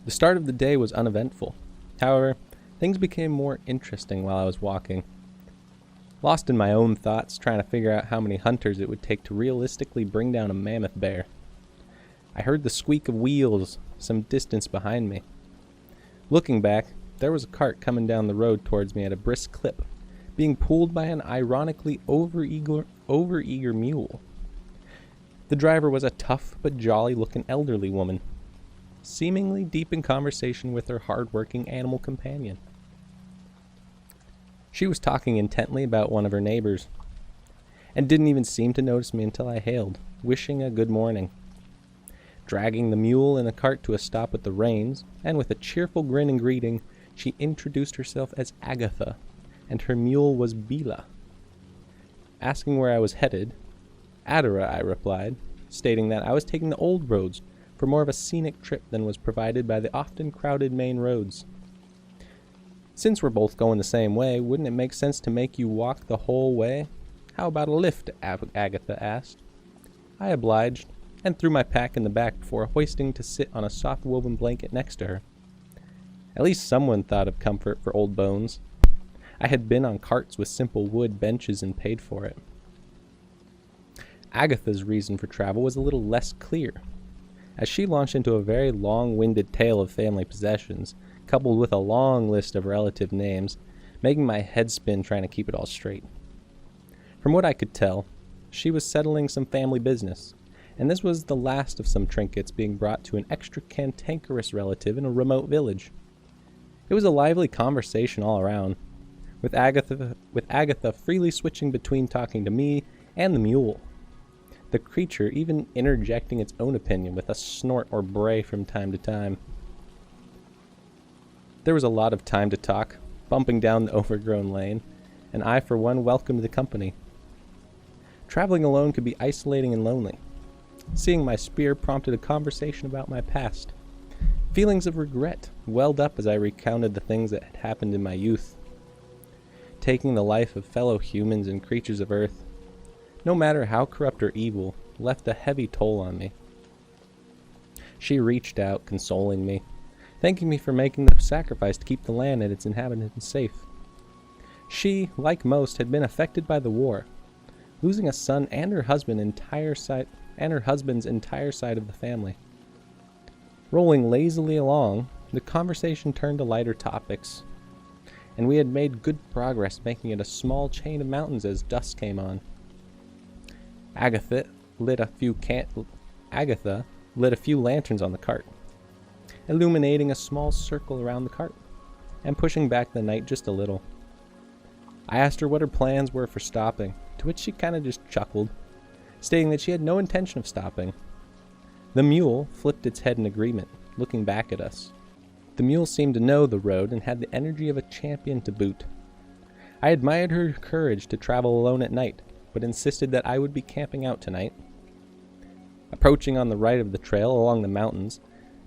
The start of the day was uneventful. However, things became more interesting while I was walking. Lost in my own thoughts, trying to figure out how many hunters it would take to realistically bring down a mammoth bear. I heard the squeak of wheels some distance behind me. Looking back, there was a cart coming down the road towards me at a brisk clip, being pulled by an ironically overeager mule. The driver was a tough but jolly-looking elderly woman, seemingly deep in conversation with her hard-working animal companion. She was talking intently about one of her neighbors, and didn't even seem to notice me until I hailed, wishing a good morning. Dragging the mule and the cart to a stop with the reins, and with a cheerful grin and greeting, she introduced herself as Agatha, and her mule was Bila. Asking where I was headed, Adara, I replied, stating that I was taking the old roads for more of a scenic trip than was provided by the often crowded main roads. Since we're both going the same way, wouldn't it make sense to make you walk the whole way? How about a lift? Agatha asked. I obliged, and threw my pack in the back before hoisting to sit on a soft-woven blanket next to her. At least someone thought of comfort for old bones. I had been on carts with simple wood benches and paid for it. Agatha's reason for travel was a little less clear, as she launched into a very long-winded tale of family possessions, coupled with a long list of relative names, making my head spin trying to keep it all straight. From what I could tell, she was settling some family business, and this was the last of some trinkets being brought to an extra cantankerous relative in a remote village. It was a lively conversation all around, with Agatha freely switching between talking to me and the mule, the creature even interjecting its own opinion with a snort or bray from time to time. There was a lot of time to talk, bumping down the overgrown lane, and I for one welcomed the company. Traveling alone could be isolating and lonely. Seeing my spear prompted a conversation about my past. Feelings of regret welled up as I recounted the things that had happened in my youth. Taking the life of fellow humans and creatures of Earth, no matter how corrupt or evil, left a heavy toll on me. She reached out, consoling me, thanking me for making the sacrifice to keep the land and its inhabitants safe. She, like most, had been affected by the war, losing a son and her husband's entire side of the family. Rolling lazily along, the conversation turned to lighter topics, and we had made good progress making it a small chain of mountains as dusk came on. Agatha lit a few lanterns on the cart, illuminating a small circle around the cart, and pushing back the night just a little. I asked her what her plans were for stopping, to which she kinda just chuckled, stating that she had no intention of stopping. The mule flipped its head in agreement, looking back at us. The mule seemed to know the road and had the energy of a champion to boot. I admired her courage to travel alone at night, but insisted that I would be camping out tonight. Approaching on the right of the trail along the mountains,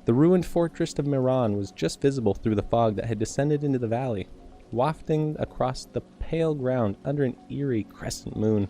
the ruined fortress of Miran was just visible through the fog that had descended into the valley, wafting across the pale ground under an eerie crescent moon.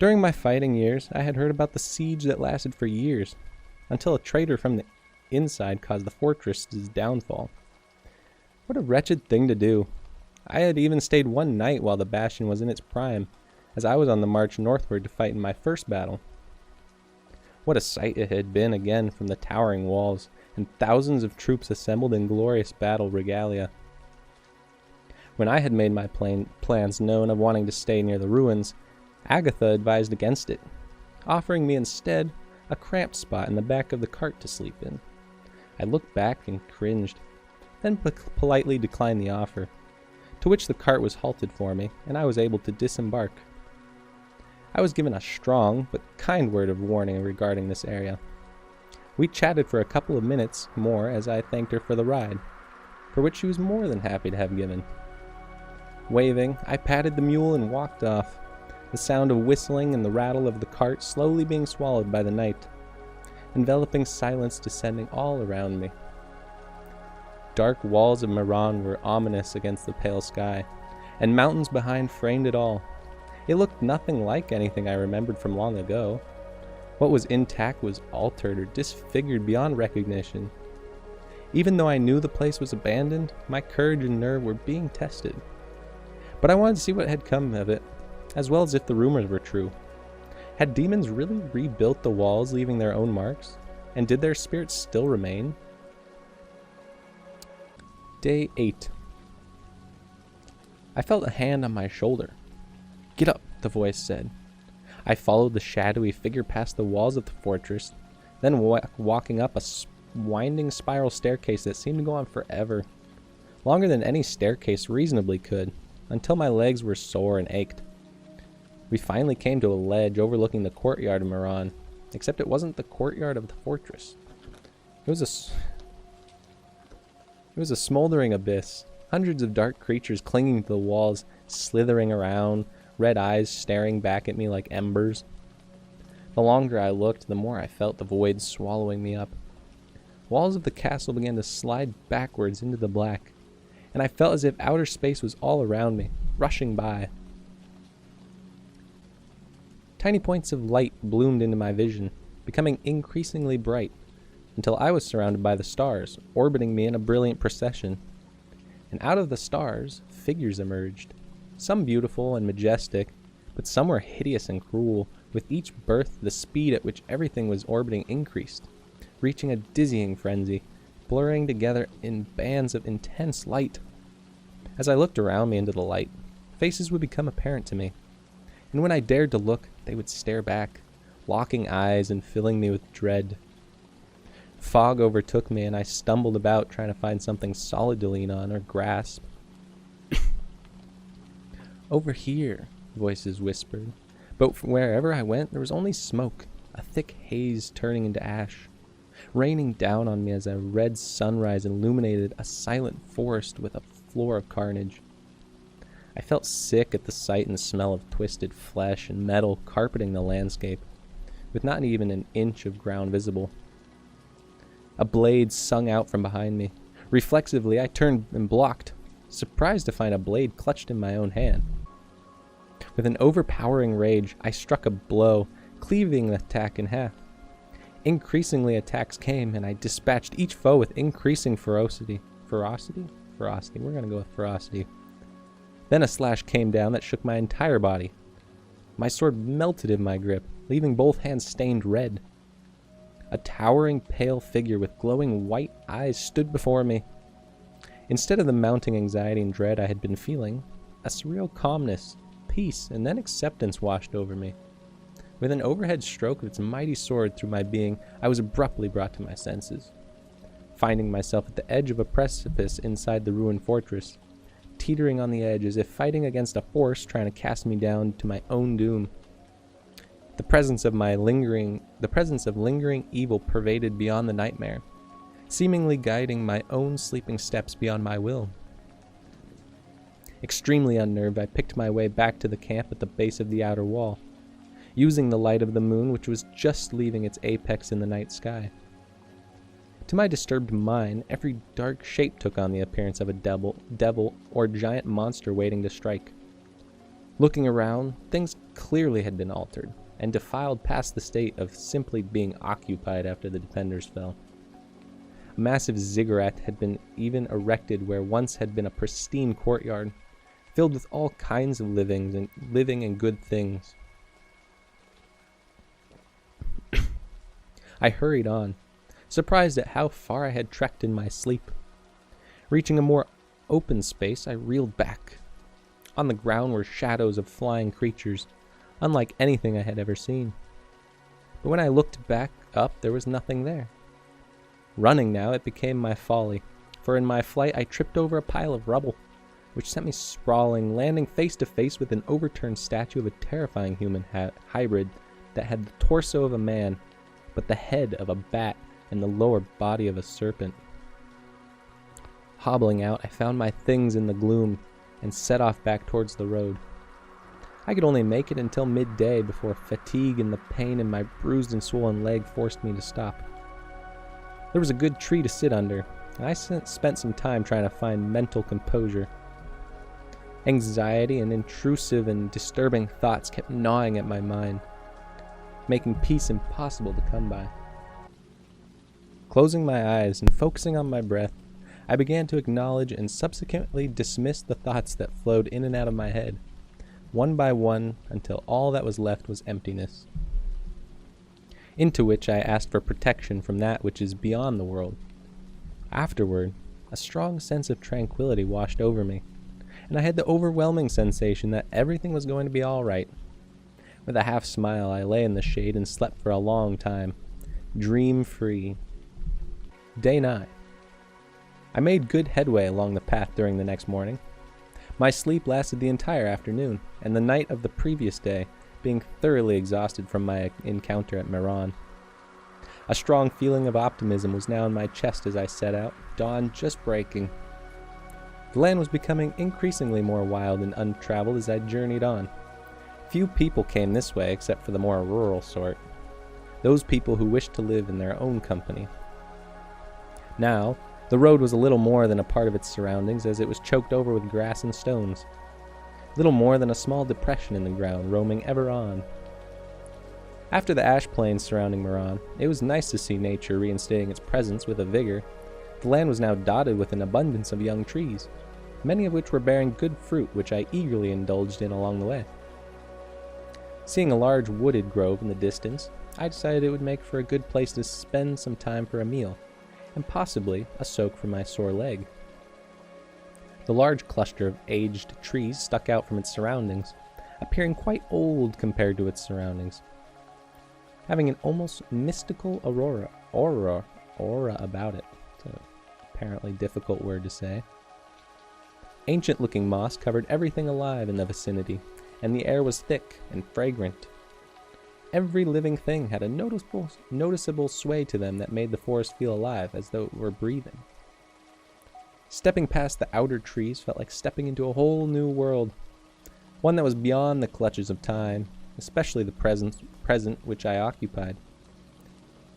During my fighting years, I had heard about the siege that lasted for years, until a traitor from the inside caused the fortress's downfall. What a wretched thing to do. I had even stayed one night while the bastion was in its prime, as I was on the march northward to fight in my first battle. What a sight it had been again from the towering walls, and thousands of troops assembled in glorious battle regalia. When I had made my plans known of wanting to stay near the ruins, Agatha advised against it, offering me instead a cramped spot in the back of the cart to sleep in. I looked back and cringed, then politely declined the offer, to which the cart was halted for me, and I was able to disembark. I was given a strong but kind word of warning regarding this area. We chatted for a couple of minutes more as I thanked her for the ride, for which she was more than happy to have given. Waving, I patted the mule and walked off, the sound of whistling and the rattle of the cart slowly being swallowed by the night, enveloping silence descending all around me. Dark walls of Miran were ominous against the pale sky, and mountains behind framed it all. It looked nothing like anything I remembered from long ago. What was intact was altered or disfigured beyond recognition. Even though I knew the place was abandoned, my courage and nerve were being tested. But I wanted to see what had come of it, as well as if the rumors were true. Had demons really rebuilt the walls, leaving their own marks? And did their spirits still remain? Day 8. I felt a hand on my shoulder. "Get up," the voice said. I followed the shadowy figure past the walls of the fortress, then walking up a winding spiral staircase that seemed to go on forever. Longer than any staircase reasonably could, until my legs were sore and ached. We finally came to a ledge overlooking the courtyard of Moran, except it wasn't the courtyard of the fortress. It was a smoldering abyss, hundreds of dark creatures clinging to the walls, slithering around, red eyes staring back at me like embers. The longer I looked, the more I felt the void swallowing me up. Walls of the castle began to slide backwards into the black, and I felt as if outer space was all around me, rushing by. Tiny points of light bloomed into my vision, becoming increasingly bright, until I was surrounded by the stars, orbiting me in a brilliant procession. And out of the stars, figures emerged, some beautiful and majestic, but some were hideous and cruel. With each birth, the speed at which everything was orbiting increased, reaching a dizzying frenzy, blurring together in bands of intense light. As I looked around me into the light, faces would become apparent to me, and when I dared to look, they would stare back, locking eyes and filling me with dread. Fog overtook me, and I stumbled about trying to find something solid to lean on or grasp. "Over here," voices whispered, but from wherever I went, there was only smoke, a thick haze turning into ash, raining down on me as a red sunrise illuminated a silent forest with a floor of carnage. I felt sick at the sight and smell of twisted flesh and metal carpeting the landscape, with not even an inch of ground visible. A blade sung out from behind me. Reflexively, I turned and blocked, surprised to find a blade clutched in my own hand. With an overpowering rage, I struck a blow, cleaving the attack in half. Increasingly attacks came, and I dispatched each foe with increasing ferocity. Ferocity? Ferocity. We're gonna go with ferocity. Then a slash came down that shook my entire body. My sword melted in my grip, leaving both hands stained red. A towering pale figure with glowing white eyes stood before me. Instead of the mounting anxiety and dread I had been feeling, a surreal calmness, peace, and then acceptance washed over me. With an overhead stroke of its mighty sword through my being, I was abruptly brought to my senses, finding myself at the edge of a precipice inside the ruined fortress, teetering on the edge as if fighting against a force trying to cast me down to my own doom. The presence of lingering evil pervaded beyond the nightmare, seemingly guiding my own sleeping steps beyond my will. Extremely unnerved, I picked my way back to the camp at the base of the outer wall, using the light of the moon which was just leaving its apex in the night sky. To my disturbed mind, every dark shape took on the appearance of a devil or giant monster waiting to strike. Looking around, things clearly had been altered, and defiled past the state of simply being occupied after the defenders fell. A massive ziggurat had been even erected where once had been a pristine courtyard, filled with all kinds of living and good things. I hurried on, surprised at how far I had trekked in my sleep. Reaching a more open space, I reeled back. On the ground were shadows of flying creatures, unlike anything I had ever seen. But when I looked back up, there was nothing there. Running now, it became my folly, for in my flight I tripped over a pile of rubble, which sent me sprawling, landing face to face with an overturned statue of a terrifying human hybrid that had the torso of a man, but the head of a bat and the lower body of a serpent. Hobbling out, I found my things in the gloom and set off back towards the road. I could only make it until midday before fatigue and the pain in my bruised and swollen leg forced me to stop. There was a good tree to sit under, and I spent some time trying to find mental composure. Anxiety and intrusive and disturbing thoughts kept gnawing at my mind, making peace impossible to come by. Closing my eyes and focusing on my breath, I began to acknowledge and subsequently dismiss the thoughts that flowed in and out of my head, one by one, until all that was left was emptiness, into which I asked for protection from that which is beyond the world. Afterward, a strong sense of tranquility washed over me, and I had the overwhelming sensation that everything was going to be all right. With a half smile, I lay in the shade and slept for a long time, dream-free. Day 9. I made good headway along the path during the next morning. My sleep lasted the entire afternoon, and the night of the previous day, being thoroughly exhausted from my encounter at Meran. A strong feeling of optimism was now in my chest as I set out, dawn just breaking. The land was becoming increasingly more wild and untraveled as I journeyed on. Few people came this way except for the more rural sort, those people who wished to live in their own company. Now, the road was a little more than a part of its surroundings, as it was choked over with grass and stones. Little more than a small depression in the ground, roaming ever on. After the ash plains surrounding Meran, it was nice to see nature reinstating its presence with a vigor. The land was now dotted with an abundance of young trees, many of which were bearing good fruit, which I eagerly indulged in along the way. Seeing a large wooded grove in the distance, I decided it would make for a good place to spend some time for a meal, and possibly a soak for my sore leg. The large cluster of aged trees stuck out from its surroundings, appearing quite old compared to its surroundings, having an almost mystical aura about it. It's an apparently difficult word to say. Ancient-looking moss covered everything alive in the vicinity, and the air was thick and fragrant. Every living thing had a noticeable sway to them that made the forest feel alive, as though it were breathing. Stepping past the outer trees felt like stepping into a whole new world, one that was beyond the clutches of time, especially the present which I occupied.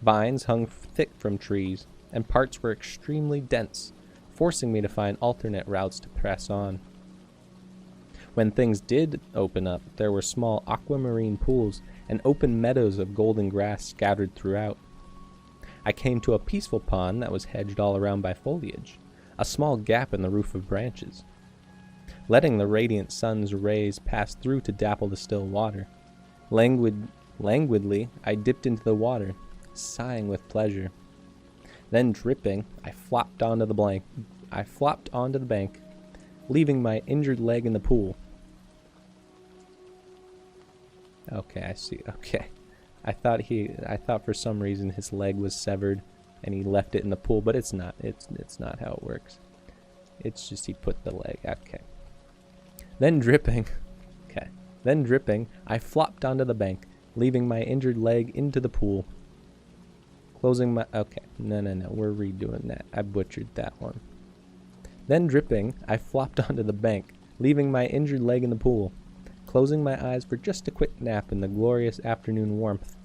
Vines hung thick from trees, and parts were extremely dense, forcing me to find alternate routes to press on. When things did open up, there were small aquamarine pools and open meadows of golden grass scattered throughout. I came to a peaceful pond that was hedged all around by foliage, a small gap in the roof of branches. Letting the radiant sun's rays pass through to dapple the still water, languidly I dipped into the water, sighing with pleasure. Then dripping, I flopped onto the bank, leaving my injured leg in the pool. Okay, I see. Okay. I thought for some reason his leg was severed and he left it in the pool, but it's not. It's not how it works. It's just he put the leg. Okay. Then dripping, I flopped onto the bank, leaving my injured leg into the pool. Closing my... Okay. No. We're redoing that. I butchered that one. Then dripping, I flopped onto the bank, leaving my injured leg in the pool, closing my eyes for just a quick nap in the glorious afternoon warmth.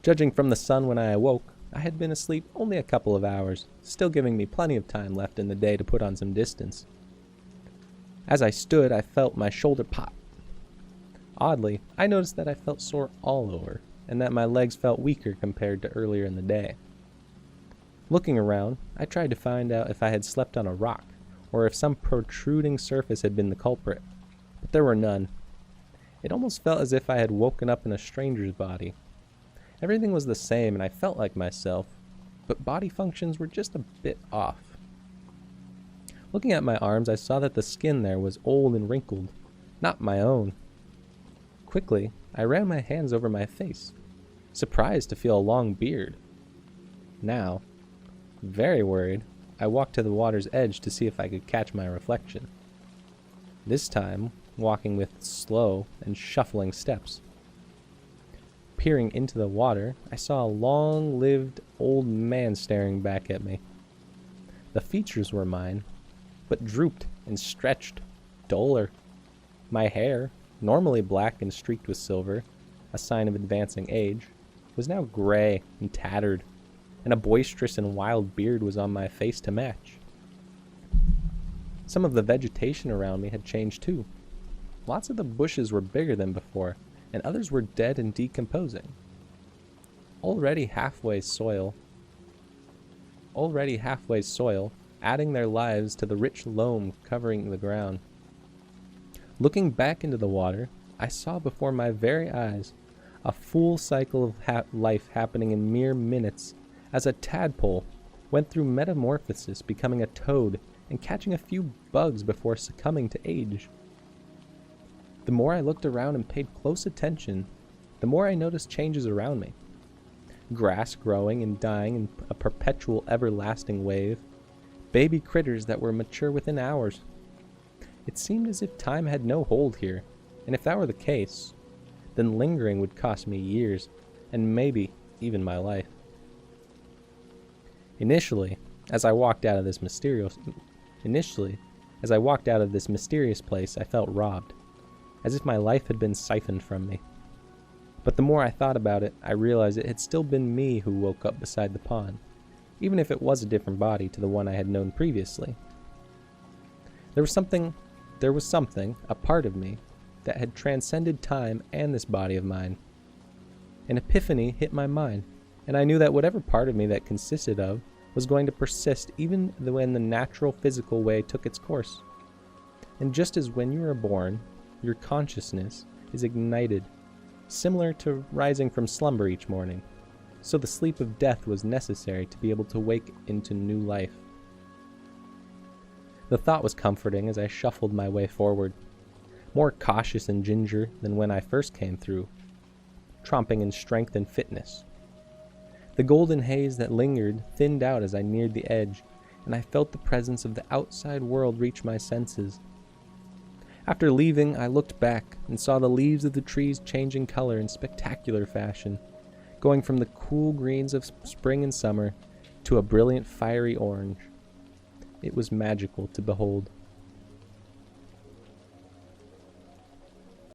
Judging from the sun when I awoke, I had been asleep only a couple of hours, still giving me plenty of time left in the day to put on some distance. As I stood, I felt my shoulder pop. Oddly, I noticed that I felt sore all over, and that my legs felt weaker compared to earlier in the day. Looking around, I tried to find out if I had slept on a rock, or if some protruding surface had been the culprit, but there were none. It almost felt as if I had woken up in a stranger's body. Everything was the same, and I felt like myself, but body functions were just a bit off. Looking at my arms, I saw that the skin there was old and wrinkled, not my own. Quickly, I ran my hands over my face, surprised to feel a long beard. Now, very worried, I walked to the water's edge to see if I could catch my reflection. This time, walking with slow and shuffling steps. Peering into the water, I saw a long-lived old man staring back at me. The features were mine, but drooped and stretched, duller. My hair, normally black and streaked with silver, a sign of advancing age, was now gray and tattered, and a boisterous and wild beard was on my face to match. Some of the vegetation around me had changed too. Lots of the bushes were bigger than before, and others were dead and decomposing. Already halfway soil, already halfway soil, adding their lives to the rich loam covering the ground. Looking back into the water, I saw before my very eyes a full cycle of life happening in mere minutes, as a tadpole went through metamorphosis, becoming a toad and catching a few bugs before succumbing to age. The more I looked around and paid close attention, the more I noticed changes around me. Grass growing and dying in a perpetual everlasting wave, baby critters that were mature within hours. It seemed as if time had no hold here, and if that were the case, then lingering would cost me years, and maybe even my life. Initially, as I walked out of this mysterious place, I felt robbed, as if my life had been siphoned from me. But the more I thought about it, I realized it had still been me who woke up beside the pond, even if it was a different body to the one I had known previously. There was something, a part of me, that had transcended time and this body of mine. An epiphany hit my mind, and I knew that whatever part of me that consisted of was going to persist even when the natural physical way took its course. And just as when you are born, your consciousness is ignited, similar to rising from slumber each morning, so the sleep of death was necessary to be able to wake into new life. The thought was comforting as I shuffled my way forward, more cautious and ginger than when I first came through, tromping in strength and fitness. The golden haze that lingered thinned out as I neared the edge, and I felt the presence of the outside world reach my senses. After leaving, I looked back and saw the leaves of the trees changing color in spectacular fashion, going from the cool greens of spring and summer to a brilliant fiery orange. It was magical to behold.